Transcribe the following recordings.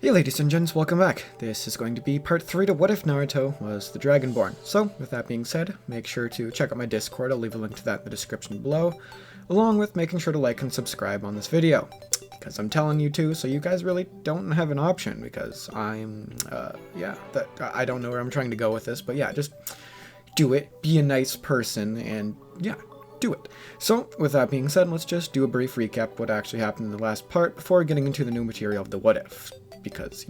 Hey ladies and gents, welcome back. This is going to be part 3 to What If Naruto Was the Dragonborn. So, with that being said, make sure to check out my Discord, I'll leave a link to that in the description below, along with making sure to like and subscribe on this video. Because I'm telling you to, so you guys really don't have an option, because I don't know where I'm trying to go with this, but yeah, just do it, be a nice person, and yeah, do it. So, with that being said, let's just do a brief recap of what actually happened in the last part before getting into the new material of the What If. Because,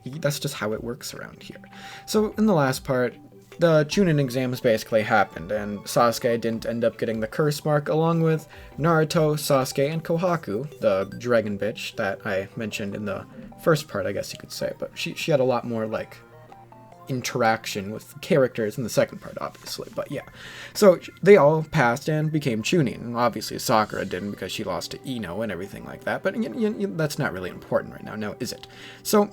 that's just how it works around here. So, in the last part, the Chunin exams basically happened, and Sasuke didn't end up getting the curse mark, along with Naruto, Sasuke, and Kohaku, the dragon bitch that I mentioned in the first part, I guess you could say. But she had a lot more, interaction with characters in the second part, obviously, but yeah. So they all passed and became Chunin. Obviously Sakura didn't because she lost to Ino and everything like that, but that's not really important right now, is it? So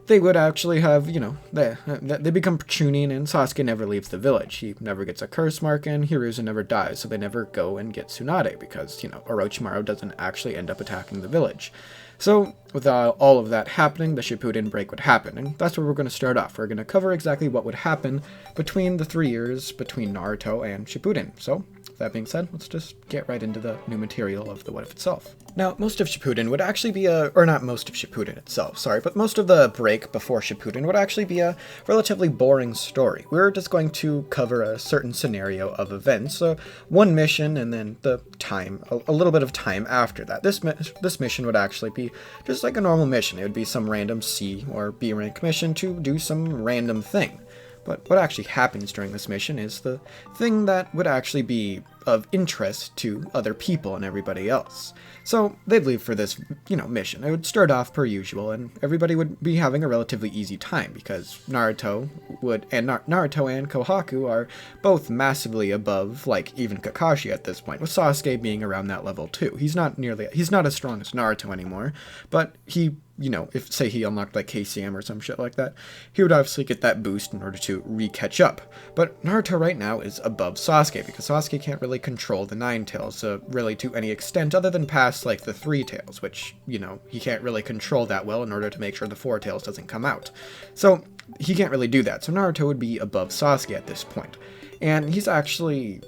they would actually have, they become Chunin, and Sasuke never leaves the village. He never gets a curse mark, and Hiruzen never dies, so they never go and get Tsunade because, Orochimaru doesn't actually end up attacking the village. So, with all of that happening, the Shippuden break would happen, and that's where we're going to start off. We're going to cover exactly what would happen between the 3 years between Naruto and Shippuden. So, with that being said, let's just get right into the new material of the What If itself. Now, most of Shippuden would actually be not most of Shippuden itself, sorry, but most of the break before Shippuden would actually be a relatively boring story. We're just going to cover a certain scenario of events, one mission, and then the time, a little bit of time after that. This mission would actually be just like a normal mission. It would be some random C or B rank mission to do some random thing. But what actually happens during this mission is the thing that would actually be of interest to other people and everybody else. So they'd leave for this, mission. It would start off per usual, and everybody would be having a relatively easy time because Naruto and Kohaku are both massively above, even Kakashi at this point, with Sasuke being around that level too. He's not as strong as Naruto anymore, but he, if, say, he unlocked, KCM or some shit like that, he would obviously get that boost in order to re-catch up. But Naruto right now is above Sasuke, because Sasuke can't really control the Nine Tails, really to any extent, other than past, the Three Tails, which, he can't really control that well in order to make sure the Four Tails doesn't come out. So, he can't really do that, so Naruto would be above Sasuke at this point. And he's actually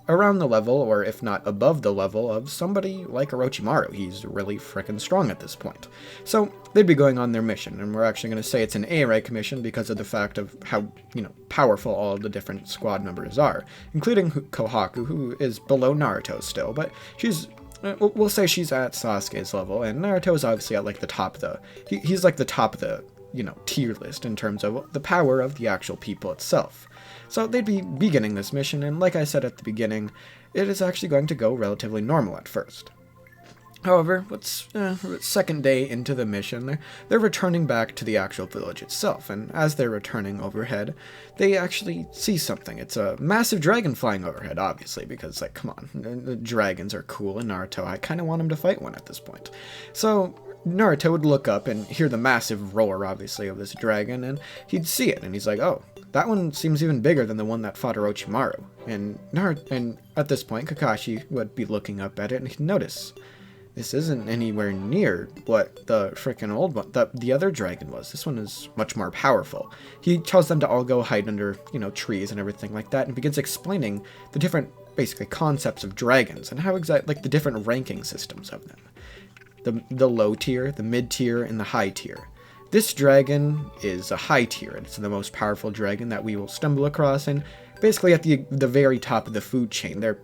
around the level, or if not above the level, of somebody like Orochimaru. He's really frickin' strong at this point. So, they'd be going on their mission, and we're actually going to say it's an A-rank mission because of the fact of how, powerful all of the different squad members are, including Kohaku, who is below Naruto still, but she's, we'll say she's at Sasuke's level, and Naruto is obviously at, the top of the, he's the top of the, tier list in terms of the power of the actual people itself. So they'd be beginning this mission, and like I said at the beginning, it is actually going to go relatively normal at first. However, second day into the mission, they're returning back to the actual village itself, and as they're returning overhead, they actually see something. It's a massive dragon flying overhead, obviously, because, come on, the dragons are cool in Naruto. I kind of want him to fight one at this point. So Naruto would look up and hear the massive roar, obviously, of this dragon, and he'd see it, and he's like, oh, that one seems even bigger than the one that fought Orochimaru. And at this point, Kakashi would be looking up at it, and he'd notice, this isn't anywhere near what the frickin' old one, the other dragon was. This one is much more powerful. He tells them to all go hide under, trees and everything like that, and begins explaining the different, basically, concepts of dragons, and how exactly, the different ranking systems of them. The low tier, the mid tier, and the high tier. This dragon is a high tier, and it's the most powerful dragon that we will stumble across, and basically at the very top of the food chain. They're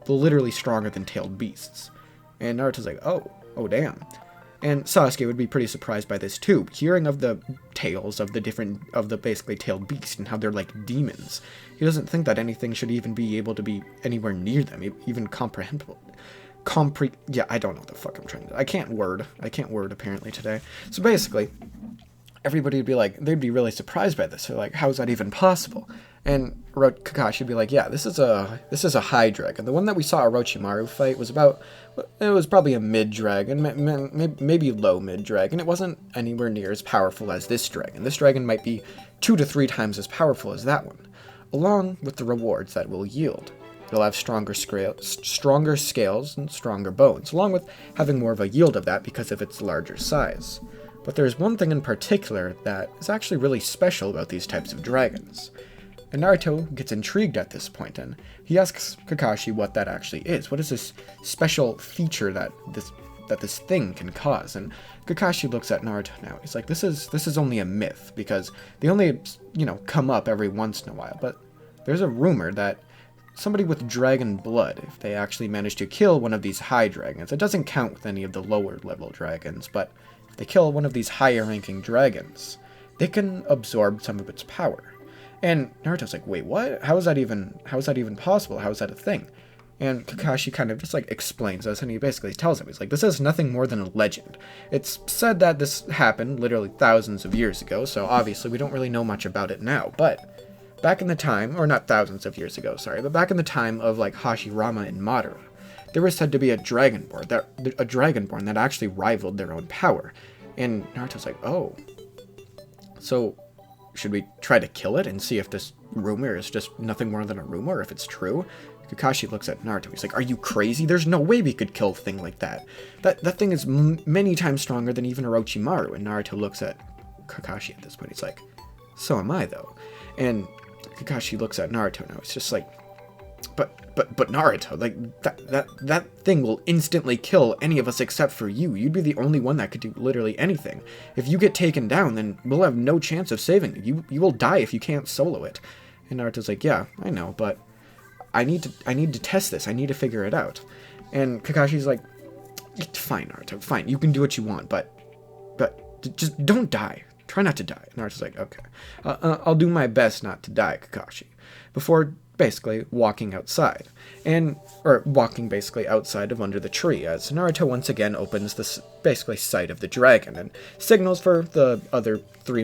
literally stronger than tailed beasts. And Naruto's like, oh damn. And Sasuke would be pretty surprised by this too, hearing of the tails of the basically tailed beasts and how they're like demons. He doesn't think that anything should even be able to be anywhere near them, even comprehensible. Yeah, I don't know what the fuck I'm trying to do. I can't word apparently today. So basically, everybody would be like, they'd be really surprised by this. They're like, how is that even possible? And Kakashi would be like, yeah, this is a high dragon. The one that we saw Orochimaru fight was probably a mid dragon, maybe low mid dragon. It wasn't anywhere near as powerful as this dragon. This dragon might be 2 to 3 times as powerful as that one, along with the rewards that will yield. It'll have stronger scales and stronger bones, along with having more of a yield of that because of its larger size. But there's one thing in particular that is actually really special about these types of dragons. And Naruto gets intrigued at this point, and he asks Kakashi what that actually is. What is this special feature that this thing can cause? And Kakashi looks at Naruto now. He's like, this is only a myth, because they only, come up every once in a while. But there's a rumor that somebody with dragon blood, if they actually manage to kill one of these high dragons, it doesn't count with any of the lower level dragons, but if they kill one of these higher ranking dragons, they can absorb some of its power. And Naruto's like, wait, what? How is that even possible? How is that a thing? And Kakashi kind of just explains this, and he basically tells him, he's like, this is nothing more than a legend. It's said that this happened literally thousands of years ago, so obviously we don't really know much about it now, but back in the time, or not thousands of years ago, sorry, but back in the time of Hashirama and Madara, there was said to be a dragonborn that actually rivaled their own power. And Naruto's like, oh, so should we try to kill it and see if this rumor is just nothing more than a rumor, if it's true? Kakashi looks at Naruto. He's like, are you crazy? There's no way we could kill a thing like that. That thing is many times stronger than even Orochimaru. And Naruto looks at Kakashi at this point. He's like, so am I, though. And Kakashi looks at Naruto now. It's just like, but Naruto, that thing will instantly kill any of us except for you. You'd be the only one that could do literally anything. If you get taken down, then we'll have no chance of saving you. You will die if you can't solo it. And Naruto's like, yeah, I know, but I need to test this. I need to figure it out. And Kakashi's like, fine, Naruto, fine. You can do what you want, but just don't die. Try not to die. And Naruto's like, okay, I'll do my best not to die, Kakashi. Before basically walking outside, or walking basically outside of under the tree, as Naruto once again opens this basically sight of the dragon and signals for the other four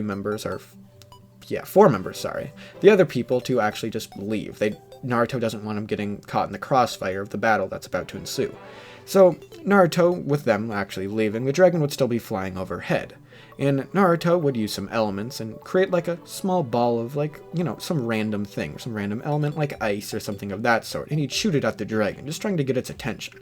members, sorry, the other people to actually just leave. Naruto doesn't want him getting caught in the crossfire of the battle that's about to ensue. So Naruto, with them actually leaving, the dragon would still be flying overhead. And Naruto would use some elements and create a small ball of some random thing, some random element like ice or something of that sort, and he'd shoot it at the dragon, just trying to get its attention.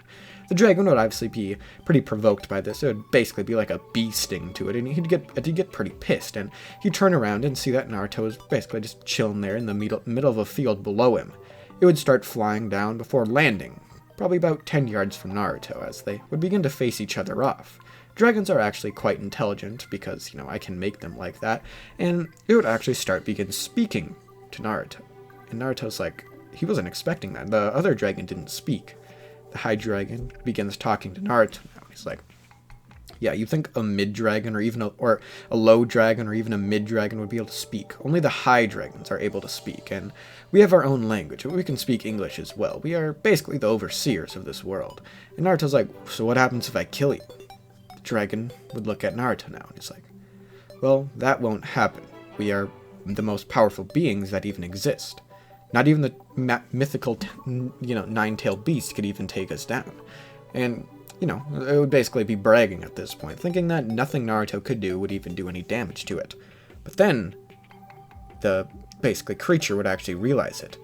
The dragon would obviously be pretty provoked by this. It would basically be like a bee sting to it, and he'd get pretty pissed, and he'd turn around and see that Naruto was basically just chilling there in the middle of a field below him. It would start flying down before landing, probably about 10 yards from Naruto, as they would begin to face each other off. Dragons are actually quite intelligent, because, I can make them like that, and it would actually begin speaking to Naruto. And Naruto's like, he wasn't expecting that. The other dragon didn't speak. The high dragon begins talking to Naruto now. He's like, yeah, you think a mid-dragon or a low dragon or even a mid-dragon would be able to speak. Only the high dragons are able to speak, and we have our own language, but we can speak English as well. We are basically the overseers of this world. And Naruto's like, so what happens if I kill you? The dragon would look at Naruto now, and he's like, well, that won't happen. We are the most powerful beings that even exist. Not even the mythical, nine-tailed beast could even take us down. And, it would basically be bragging at this point, thinking that nothing Naruto could do would even do any damage to it. But then, the creature would actually realize it.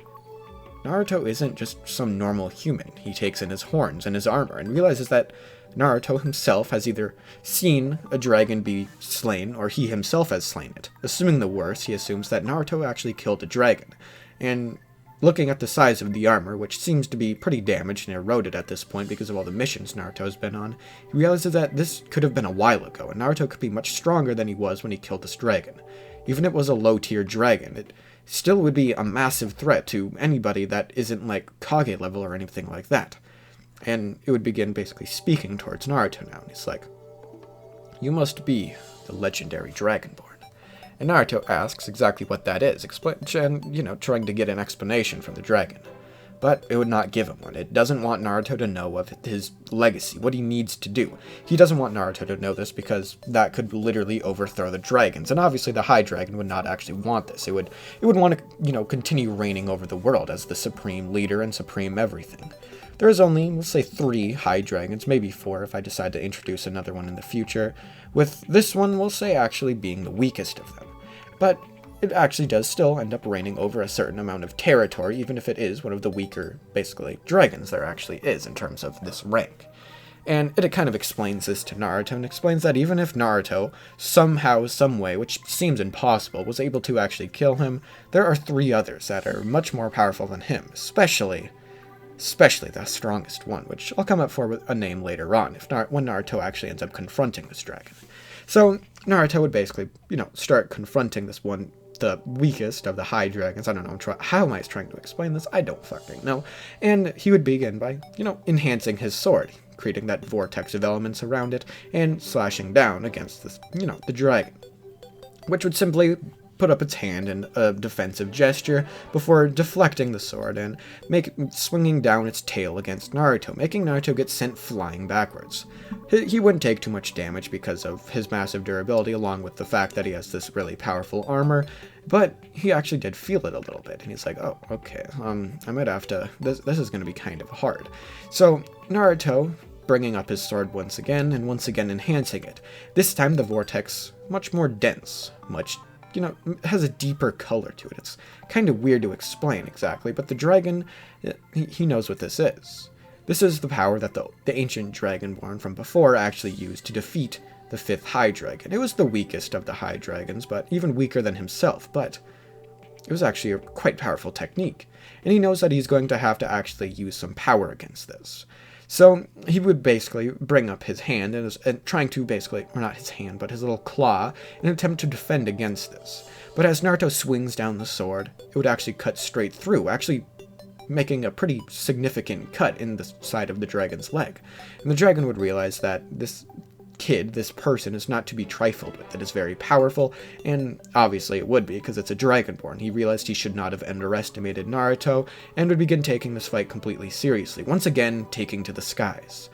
Naruto isn't just some normal human. He takes in his horns and his armor and realizes that Naruto himself has either seen a dragon be slain or he himself has slain it. Assuming the worst, he assumes that Naruto actually killed a dragon. And looking at the size of the armor, which seems to be pretty damaged and eroded at this point because of all the missions Naruto's been on, he realizes that this could have been a while ago, and Naruto could be much stronger than he was when he killed this dragon. Even if it was a low-tier dragon, it still would be a massive threat to anybody that isn't Kage level or anything like that. And it would begin basically speaking towards Naruto now, and he's like, you must be the legendary Dragonborn. And Naruto asks exactly what that is, trying to get an explanation from the dragon. But it would not give him one. It doesn't want Naruto to know of his legacy, what he needs to do. He doesn't want Naruto to know this because that could literally overthrow the dragons. And obviously the high dragon would not actually want this. It would want to, continue reigning over the world as the supreme leader and supreme everything. There is only, let's say, 3 high dragons, maybe 4 if I decide to introduce another one in the future, with this one, we'll say, actually being the weakest of them. But it actually does still end up reigning over a certain amount of territory, even if it is one of the weaker, basically, dragons there actually is in terms of this rank. And it kind of explains this to Naruto, and explains that even if Naruto, somehow, someway, which seems impossible, was able to actually kill him, there are 3 others that are much more powerful than him, especially the strongest one, which I'll come up for with a name later on, when Naruto actually ends up confronting this dragon. So Naruto would basically, start confronting this one, the weakest of the high dragons. I don't know, how am I trying to explain this? I don't fucking know. And he would begin by, enhancing his sword, creating that vortex of elements around it, and slashing down against this, the dragon, which would simply put up its hand in a defensive gesture before deflecting the sword and swinging down its tail against Naruto, making Naruto get sent flying backwards. He wouldn't take too much damage because of his massive durability, along with the fact that he has this really powerful armor, but he actually did feel it a little bit, and he's like, oh, okay, I might have to, this is going to be kind of hard. So Naruto, bringing up his sword once again, and once again enhancing it. This time the vortex, much more dense, has a deeper color to it. It's kind of weird to explain exactly, but the dragon, he knows what this is. This is the power that the ancient Dragonborn from before actually used to defeat the 5th High Dragon. It was the weakest of the High Dragons, but even weaker than himself, but it was actually a quite powerful technique, and he knows that he's going to have to actually use some power against this. So he would basically bring up his hand and trying to basically, or not his hand, but his little claw, in an attempt to defend against this. But as Naruto swings down the sword, it would actually cut straight through, actually making a pretty significant cut in the side of the dragon's leg. And the dragon would realize that this person, is not to be trifled with. It is very powerful, and obviously it would be, because it's a Dragonborn. He realized he should not have underestimated Naruto, and would begin taking this fight completely seriously, once again taking to the skies.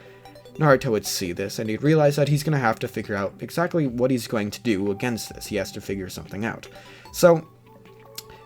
Naruto would see this, and he'd realize that he's going to have to figure out exactly what he's going to do against this. He has to figure something out. So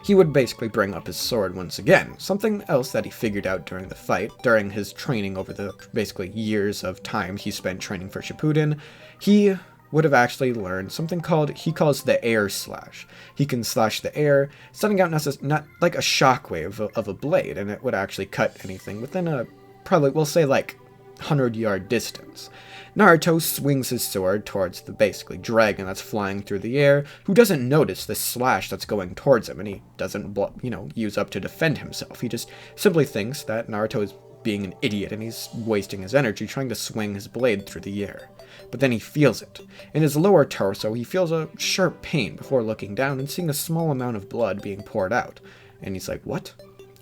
he would basically bring up his sword once again. Something else that he figured out during the fight, during his training over the basically years of time he spent training for Shippuden, he would have actually learned something he calls the air slash. He can slash the air, sending out not like a shockwave of a blade, and it would actually cut anything within probably, we'll say, 100-yard distance. Naruto swings his sword towards the basically dragon that's flying through the air, who doesn't notice this slash that's going towards him, and he doesn't, use up to defend himself. He just simply thinks that Naruto is being an idiot, and he's wasting his energy trying to swing his blade through the air. But then he feels it. In his lower torso, he feels a sharp pain before looking down and seeing a small amount of blood being poured out. And he's like, what?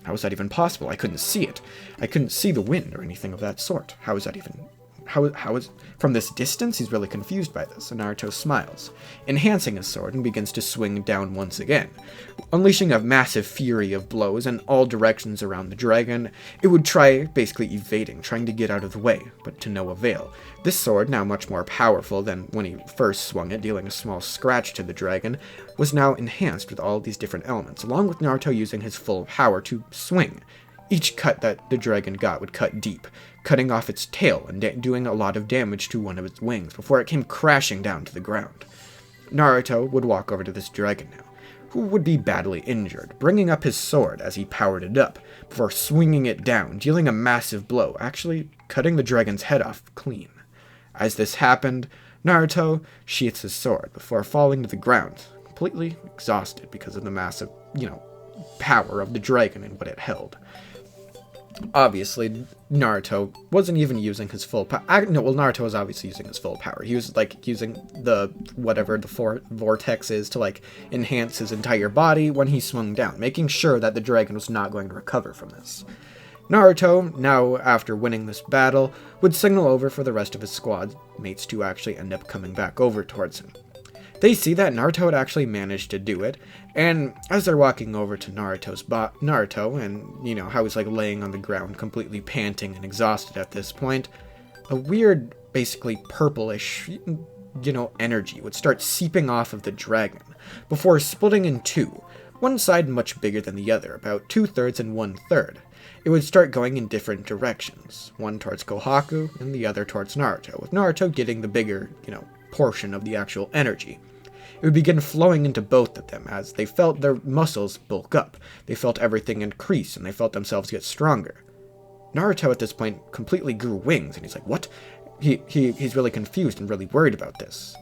How is that even possible? I couldn't see it. I couldn't see the wind or anything of that sort. How is that even... How is... From this distance, he's really confused by this, and Naruto smiles, enhancing his sword, and begins to swing down once again. Unleashing a massive fury of blows in all directions around the dragon, it would try basically evading, trying to get out of the way, but to no avail. This sword, now much more powerful than when he first swung it, dealing a small scratch to the dragon, was now enhanced with all these different elements, along with Naruto using his full power to swing. Each cut that the dragon got would cut deep, cutting off its tail and doing a lot of damage to one of its wings before it came crashing down to the ground. Naruto would walk over to this dragon now, who would be badly injured, bringing up his sword as he powered it up, before swinging it down, dealing a massive blow, actually cutting the dragon's head off clean. As this happened, Naruto sheaths his sword before falling to the ground, completely exhausted because of the massive, power of the dragon and what it held. Obviously, Naruto wasn't even using his full power. Naruto was obviously using his full power. He was, using whatever the vortex is to, enhance his entire body when he swung down, making sure that the dragon was not going to recover from this. Naruto, now after winning this battle, would signal over for the rest of his squad mates to actually end up coming back over towards him. They see that Naruto had actually managed to do it, and as they're walking over to Naruto, and, how he's, laying on the ground, completely panting and exhausted at this point, a weird, basically purplish, energy would start seeping off of the dragon, before splitting in two, one side much bigger than the other, about 2/3 and 1/3. It would start going in different directions, one towards Kohaku, and the other towards Naruto, with Naruto getting the bigger, portion of the actual energy. It would begin flowing into both of them as they felt their muscles bulk up, they felt everything increase, and they felt themselves get stronger. Naruto at this point completely grew wings, and he's like, what? he's really confused and really worried about this.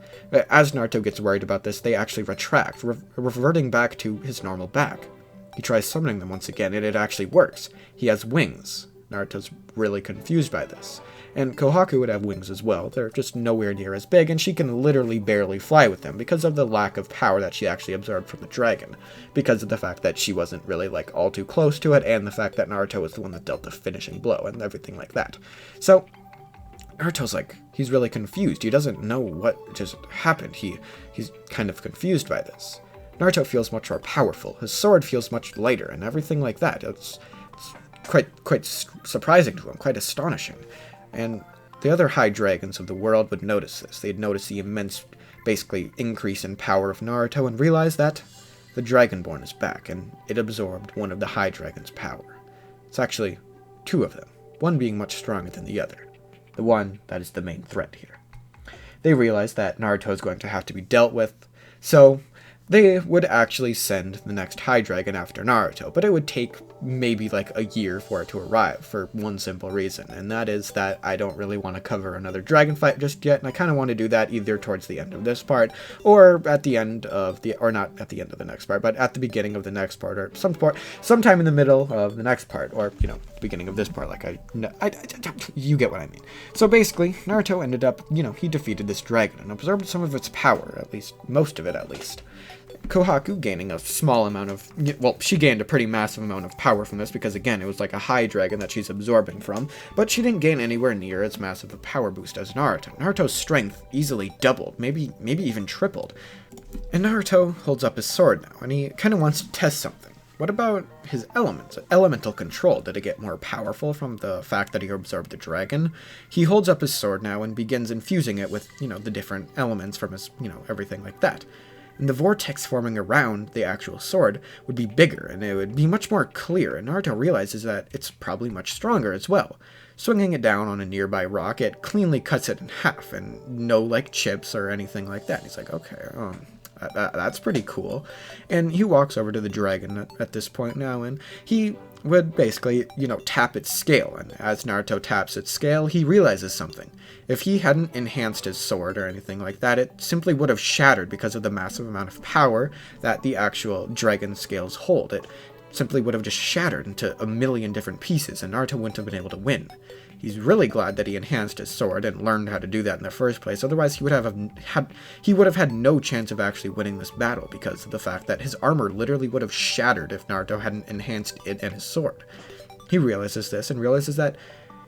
As Naruto gets worried about this, they actually retract, reverting back to his normal back. He tries summoning them once again, and it actually works. He has wings. Naruto's really confused by this. And Kohaku would have wings as well. They're just nowhere near as big, and she can literally barely fly with them because of the lack of power that she actually absorbed from the dragon. Because of the fact that she wasn't really, like, all too close to it, and the fact that Naruto was the one that dealt the finishing blow, and everything like that. So, Naruto's like, he's really confused. He doesn't know what just happened. He's kind of confused by this. Naruto feels much more powerful. His sword feels much lighter, and everything like that. It's quite surprising to him, quite astonishing. And the other high dragons of the world would notice this. They'd notice the immense, basically, increase in power of Naruto and realize that the Dragonborn is back, and it absorbed one of the high dragon's power. It's actually two of them, one being much stronger than the other. The one that is the main threat here. They realize that Naruto is going to have to be dealt with, so they would actually send the next high dragon after Naruto, but it would take maybe like a year for it to arrive for one simple reason, and that is that I don't really want to cover another dragon fight just yet, and I kind of want to do that either towards the end of this part, or at the end of the, or not at the end of the next part, but at the beginning of the next part, or sometime in the middle of the next part, or, you know, beginning of this part, like you get what I mean. So basically, Naruto ended up, you know, he defeated this dragon and absorbed some of its power, at least, most of it at least. Kohaku gaining a small amount of, well, she gained a pretty massive amount of power from this because, again, it was like a high dragon that she's absorbing from, but she didn't gain anywhere near as massive a power boost as Naruto. Naruto's strength easily doubled, maybe even tripled. And Naruto holds up his sword now, and he kind of wants to test something. What about his elements? Elemental control, did it get more powerful from the fact that he absorbed the dragon? He holds up his sword now and begins infusing it with, you know, the different elements from his, you know, everything like that. And the vortex forming around the actual sword would be bigger, and it would be much more clear, and Naruto realizes that it's probably much stronger as well. Swinging it down on a nearby rock, it cleanly cuts it in half, and no, like, chips or anything like that. He's like, okay, that's pretty cool. And he walks over to the dragon at this point now, and he would basically, you know, tap its scale, and as Naruto taps its scale, he realizes something. If he hadn't enhanced his sword or anything like that, it simply would have shattered because of the massive amount of power that the actual dragon scales hold. It simply would have just shattered into a million different pieces, and Naruto wouldn't have been able to win. He's really glad that he enhanced his sword and learned how to do that in the first place, otherwise he would have had no chance of actually winning this battle because of the fact that his armor literally would have shattered if Naruto hadn't enhanced it and his sword. He realizes this and realizes that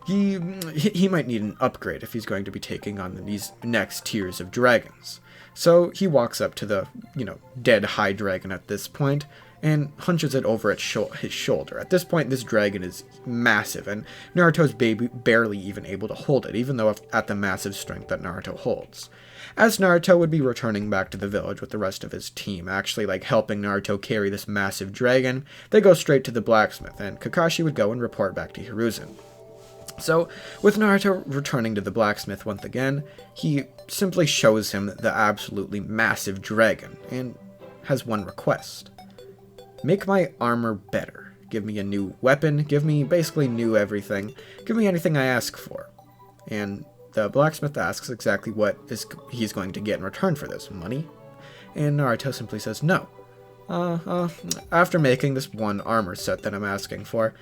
he might need an upgrade if he's going to be taking on these next tiers of dragons. So he walks up to the, you know, dead high dragon at this point and hunches it over at his shoulder. At this point, this dragon is massive, and Naruto's barely even able to hold it, even though at the massive strength that Naruto holds. As Naruto would be returning back to the village with the rest of his team, actually like helping Naruto carry this massive dragon, they go straight to the blacksmith, and Kakashi would go and report back to Hiruzen. So, with Naruto returning to the blacksmith once again, he simply shows him the absolutely massive dragon, and has one request. Make my armor better. Give me a new weapon, give me basically new everything, give me anything I ask for. And the blacksmith asks exactly what he's going to get in return for this. Money? And Naruto simply says no. After making this one armor set that I'm asking for,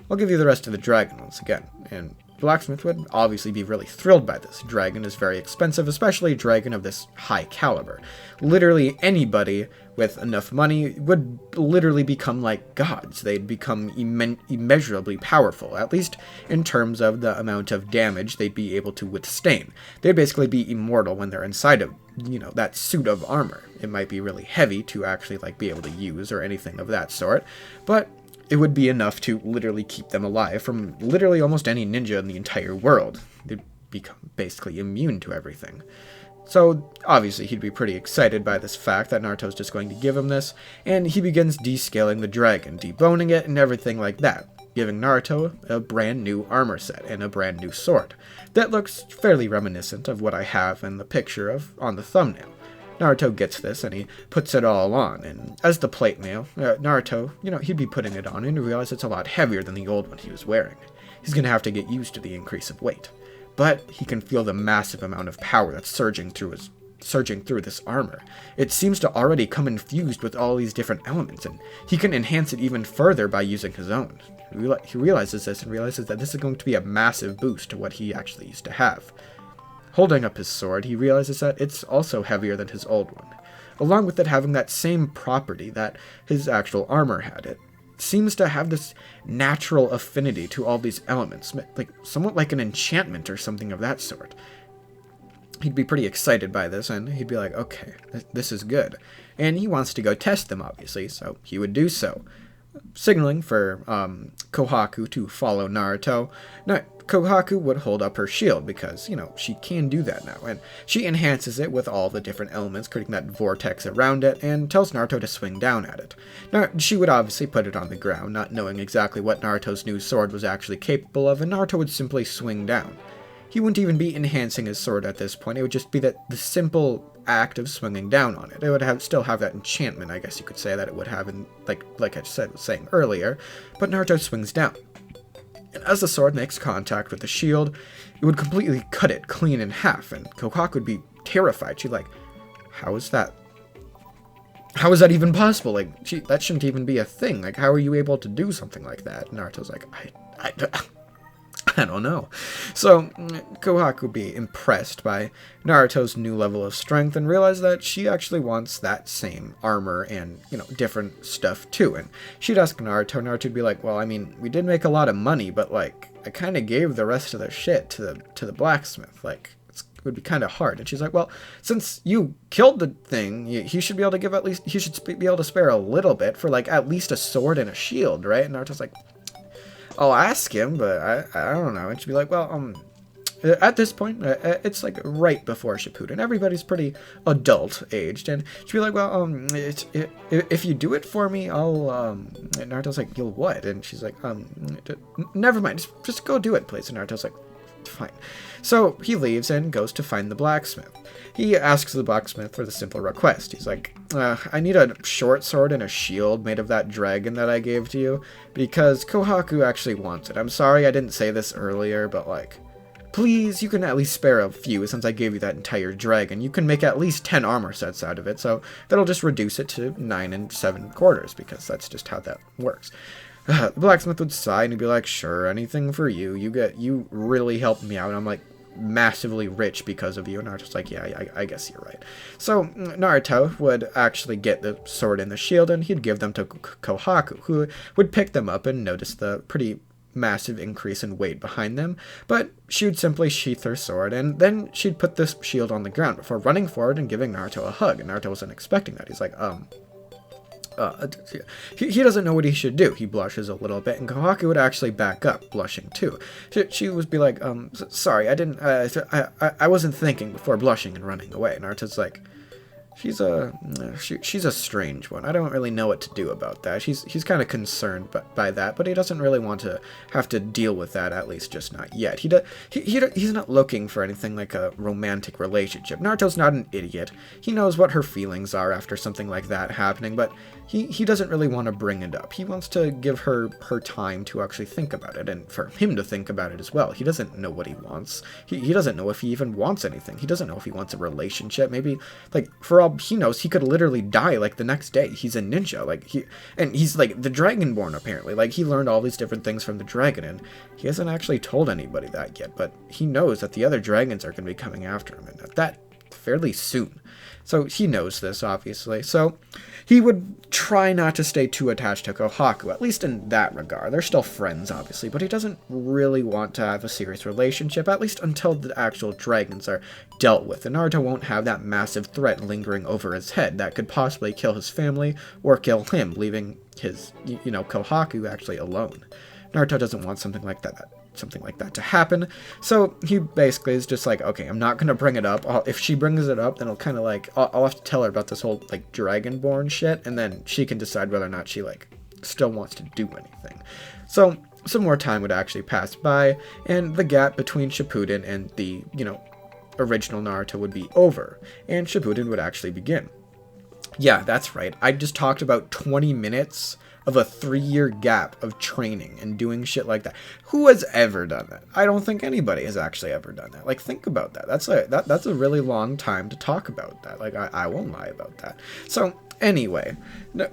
I'll give you the rest of the dragon once again. And Blacksmith would obviously be really thrilled by this. Dragon is very expensive, especially a dragon of this high caliber. Literally anybody with enough money would literally become like gods. They'd become immeasurably powerful, at least in terms of the amount of damage they'd be able to withstand. They'd basically be immortal when they're inside of, that suit of armor. It might be really heavy to actually be able to use or anything of that sort, but it would be enough to literally keep them alive from literally almost any ninja in the entire world. They'd become basically immune to everything. So, obviously, he'd be pretty excited by this fact that Naruto's just going to give him this, and he begins descaling the dragon, deboning it, and everything like that, giving Naruto a brand new armor set and a brand new sword that looks fairly reminiscent of what I have in the picture on the thumbnail. Naruto gets this, and he puts it all on, and as the plate mail, Naruto, he'd be putting it on, and realize it's a lot heavier than the old one he was wearing. He's gonna have to get used to the increase of weight. but he can feel the massive amount of power that's surging through this armor. It seems to already come infused with all these different elements, and he can enhance it even further by using his own. He realizes this and realizes that this is going to be a massive boost to what he actually used to have. Holding up his sword, he realizes that it's also heavier than his old one, along with it having that same property that his actual armor had. It seems to have this natural affinity to all these elements, like somewhat like an enchantment or something of that sort. He'd be pretty excited by this, and he'd be like, okay, this is good. And he wants to go test them, obviously, so he would do so, signaling for Kohaku to follow Naruto. Now, Kohaku would hold up her shield because, she can do that now, and she enhances it with all the different elements, creating that vortex around it, and tells Naruto to swing down at it. Now, she would obviously put it on the ground, not knowing exactly what Naruto's new sword was actually capable of, and Naruto would simply swing down. He wouldn't even be enhancing his sword at this point. It would just be the simple act of swinging down on it. It would still have that enchantment, I guess you could say, that it would have in, like I was saying earlier, but Naruto swings down. And as the sword makes contact with the shield, it would completely cut it clean in half, and Kohaku would be terrified. She'd like, how is that even possible? That shouldn't even be a thing. How are you able to do something like that? And Naruto's like, I don't know. So, Kohaku would be impressed by Naruto's new level of strength and realize that she actually wants that same armor and, different stuff too. And she'd ask Naruto, Naruto'd be like, well, we did make a lot of money, but, I kind of gave the rest of the shit to the blacksmith. It would be kind of hard. And she's like, well, since you killed the thing, he should be able to he should be able to spare a little bit for, at least a sword and a shield, right? And Naruto's like, I'll ask him, but I don't know. And she'd be like, well, at this point, it's right before Shippuden. Everybody's pretty adult-aged. And she'd be like, well, if you do it for me, I'll, and Naruto's like, you'll what? And she's like, never mind. Just go do it, please. And Naruto's like, fine. So he leaves and goes to find the blacksmith. He asks the blacksmith for the simple request. He's like, I need a short sword and a shield made of that dragon that I gave to you, because Kohaku actually wants it. I'm sorry I didn't say this earlier, but please, you can at least spare a few since I gave you that entire dragon. You can make at least 10 armor sets out of it, so that'll just reduce it to 9 7/4, because that's just how that works. The blacksmith would sigh and he'd be like, sure, anything for you. You really helped me out. And I'm massively rich because of you. And Naruto's like, yeah, I guess you're right. So Naruto would actually get the sword and the shield, and he'd give them to Kohaku, who would pick them up and notice the pretty massive increase in weight behind them. But she would simply sheath her sword, and then she'd put this shield on the ground before running forward and giving Naruto a hug. And Naruto wasn't expecting that. He's like, he doesn't know what he should do. He blushes a little bit, and Kohaku would actually back up, blushing too. She would be like, sorry, I didn't, I wasn't thinking before blushing and running away. And Naruto's like, she's a strange one. I don't really know what to do about that. He's kind of concerned by that, but he doesn't really want to have to deal with that, at least just not yet. He's not looking for anything like a romantic relationship. Naruto's not an idiot. He knows what her feelings are after something like that happening, but he doesn't really want to bring it up. He wants to give her time to actually think about it, and for him to think about it as well. He doesn't know what he wants. He doesn't know if he even wants anything. He doesn't know if he wants a relationship. Maybe, for all he knows, he could literally die, the next day. He's a ninja. He's, the Dragonborn, apparently. He learned all these different things from the dragon, and he hasn't actually told anybody that yet, but he knows that the other dragons are going to be coming after him, and that fairly soon. So he knows this, obviously. So he would try not to stay too attached to Kohaku, at least in that regard. They're still friends, obviously, but he doesn't really want to have a serious relationship, at least until the actual dragons are dealt with, and Naruto won't have that massive threat lingering over his head that could possibly kill his family or kill him, leaving his, Kohaku actually alone. Naruto doesn't want something like that to happen, so he basically is just like, okay, I'm not gonna bring it up. If she brings it up, then I'll kind of I'll have to tell her about this whole Dragonborn shit, and then she can decide whether or not she still wants to do anything. So some more time would actually pass by, and the gap between Shippuden and the original Naruto would be over, and Shippuden would actually begin. Yeah, that's right. I just talked about 20 minutes of a 3-year gap of training and doing shit like that. Who has ever done that? I don't think anybody has actually ever done that. Like, think about that. That's a really long time to talk about that. Like, I won't lie about that. So, anyway,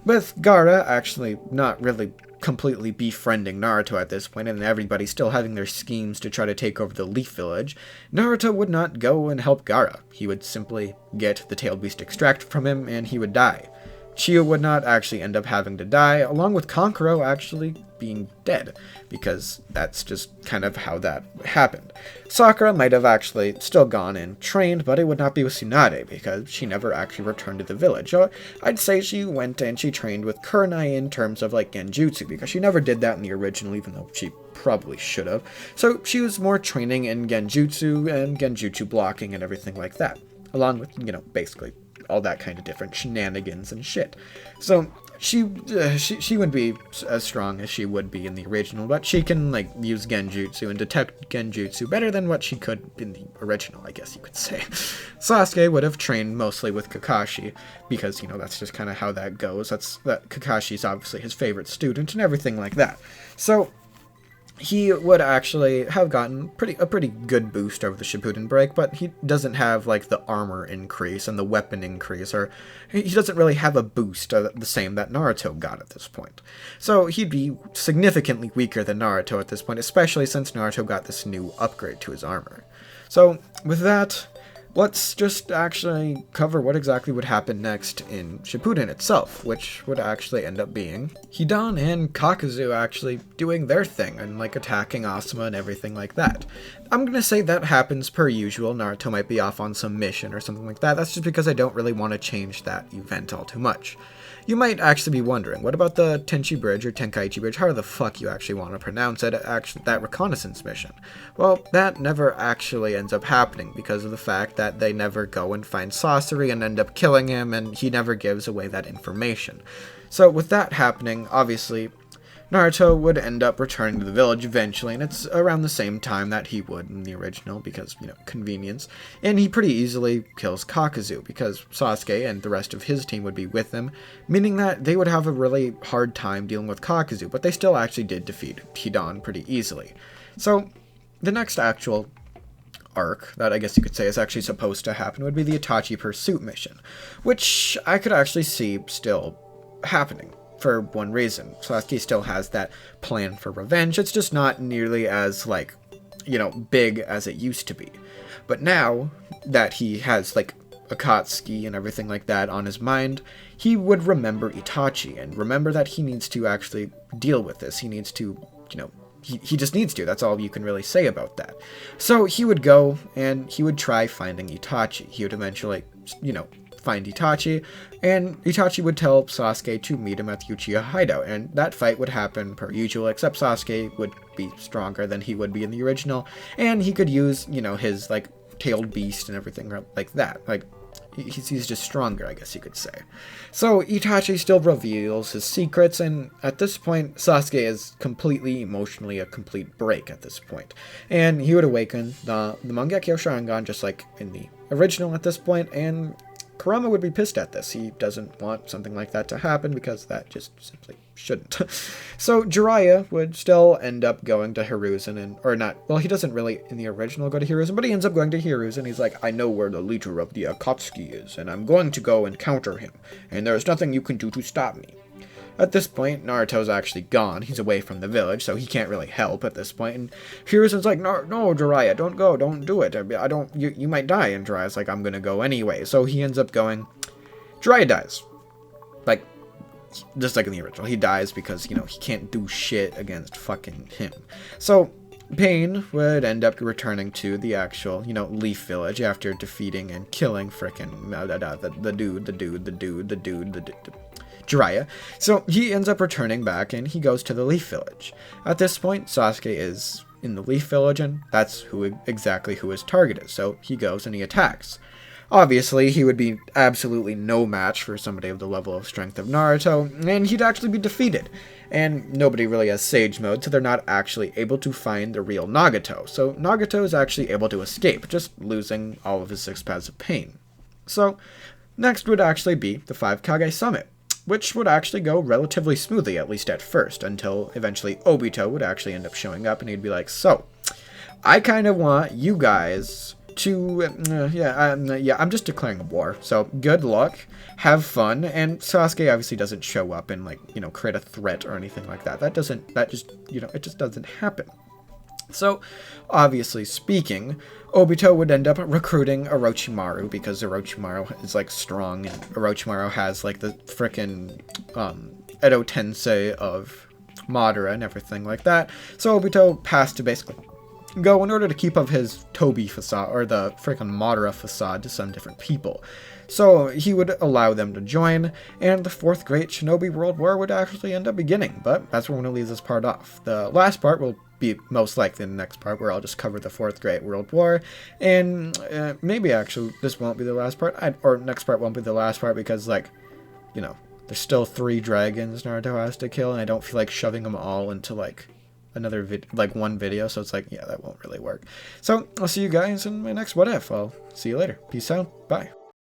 with Gaara actually not really completely befriending Naruto at this point, and everybody still having their schemes to try to take over the Leaf Village, Naruto would not go and help Gaara. He would simply get the tailed beast extracted from him, and he would die. Chiyo would not actually end up having to die, along with Kankuro actually being dead, because that's just kind of how that happened. Sakura might have actually still gone and trained, but it would not be with Tsunade, because she never actually returned to the village. So I'd say she went and she trained with Kurenai in terms of like Genjutsu, because she never did that in the original, even though she probably should have. So she was more training in Genjutsu and Genjutsu blocking and everything like that, along with, basically all that kind of different shenanigans and shit. So she wouldn't be as strong as she would be in the original, but she can like use Genjutsu and detect Genjutsu better than what she could in the original, I guess you could say. Sasuke would have trained mostly with Kakashi, because that's just kind of how that goes. That Kakashi's obviously his favorite student and everything like that. So he would actually have gotten a pretty good boost over the Shippuden break, but he doesn't have like the armor increase and the weapon increase, or he doesn't really have a boost the same that Naruto got at this point. So he'd be significantly weaker than Naruto at this point, especially since Naruto got this new upgrade to his armor. So with that, let's just actually cover what exactly would happen next in Shippuden itself, which would actually end up being Hidan and Kakuzu actually doing their thing and like attacking Asuma and everything like that. I'm gonna say that happens per usual. Naruto might be off on some mission or something like that. That's just because I don't really want to change that event all too much. You might actually be wondering, what about the Tenchi Bridge or Tenkaichi Bridge, however the fuck you actually want to pronounce it, that reconnaissance mission? Well, that never actually ends up happening because of the fact that they never go and find Sasori and end up killing him, and he never gives away that information. So with that happening, obviously, Naruto would end up returning to the village eventually, and it's around the same time that he would in the original because, convenience. And he pretty easily kills Kakuzu because Sasuke and the rest of his team would be with him, meaning that they would have a really hard time dealing with Kakuzu, but they still actually did defeat Hidan pretty easily. So, the next actual arc that I guess you could say is actually supposed to happen would be the Itachi Pursuit mission, which I could actually see still happening. For one reason, Sasuke still has that plan for revenge. It's just not nearly as, big as it used to be. But now that he has, Akatsuki and everything like that on his mind, he would remember Itachi and remember that he needs to actually deal with this. He needs to, he just needs to. That's all you can really say about that. So he would go and he would try finding Itachi. He would eventually, find Itachi, and Itachi would tell Sasuke to meet him at the Uchiha hideout, and that fight would happen per usual, except Sasuke would be stronger than he would be in the original, and he could use, his, tailed beast and everything like that. He's just stronger, I guess you could say. So Itachi still reveals his secrets, and at this point, Sasuke is completely emotionally a complete break at this point. And he would awaken the Mangekyo Sharingan just like in the original at this point, and Kurama would be pissed at this. He doesn't want something like that to happen because that just simply shouldn't. So Jiraiya would still end up going to Hiruzen he doesn't really in the original go to Hiruzen, but he ends up going to Hiruzen. He's like, I know where the leader of the Akatsuki is, and I'm going to go and counter him, and there's nothing you can do to stop me. At this point, Naruto's actually gone. He's away from the village, so he can't really help at this point. And Hiruzen's like, no, Jiraiya, don't go, don't do it. You might die. And Jiraiya's like, I'm gonna go anyway. So he ends up going. Jiraiya dies. Just like in the original. He dies because, he can't do shit against fucking him. So Pain would end up returning to the actual, Leaf Village after defeating and killing frickin' the dude. Jiraiya. So he ends up returning back and he goes to the Leaf Village. At this point, Sasuke is in the Leaf Village and that's exactly who his target is. So he goes and he attacks. Obviously, he would be absolutely no match for somebody of the level of strength of Naruto, and he'd actually be defeated. And nobody really has Sage Mode, so they're not actually able to find the real Nagato. So Nagato is actually able to escape, just losing all of his 6 paths of pain. So next would actually be the 5 Kage Summit. which would actually go relatively smoothly, at least at first, until eventually Obito would actually end up showing up, and he'd be like, so, I kind of want you guys to, I'm just declaring a war, so good luck, have fun, and Sasuke obviously doesn't show up and, like, you know, create a threat or anything like that. It just doesn't happen. So, obviously speaking, Obito would end up recruiting Orochimaru, because Orochimaru is, like, strong, and Orochimaru has, like, the frickin', Edo Tensei of Madara and everything like that. So Obito has to basically go in order to keep up his Tobi facade, or the frickin' Madara facade, to some different people. So he would allow them to join, and the Fourth Great Shinobi World War would actually end up beginning, but that's where we're going to leave this part off. The last part will be most likely the next part, where I'll just cover the Fourth Great World War, and maybe actually this won't be the last part, or next part won't be the last part, because, like, you know, there's still 3 dragons Naruto has to kill, and I don't feel like shoving them all into, like, another one video, so it's like, yeah, that won't really work. So I'll see you guys in my next What If. I'll see you later. Peace out. Bye.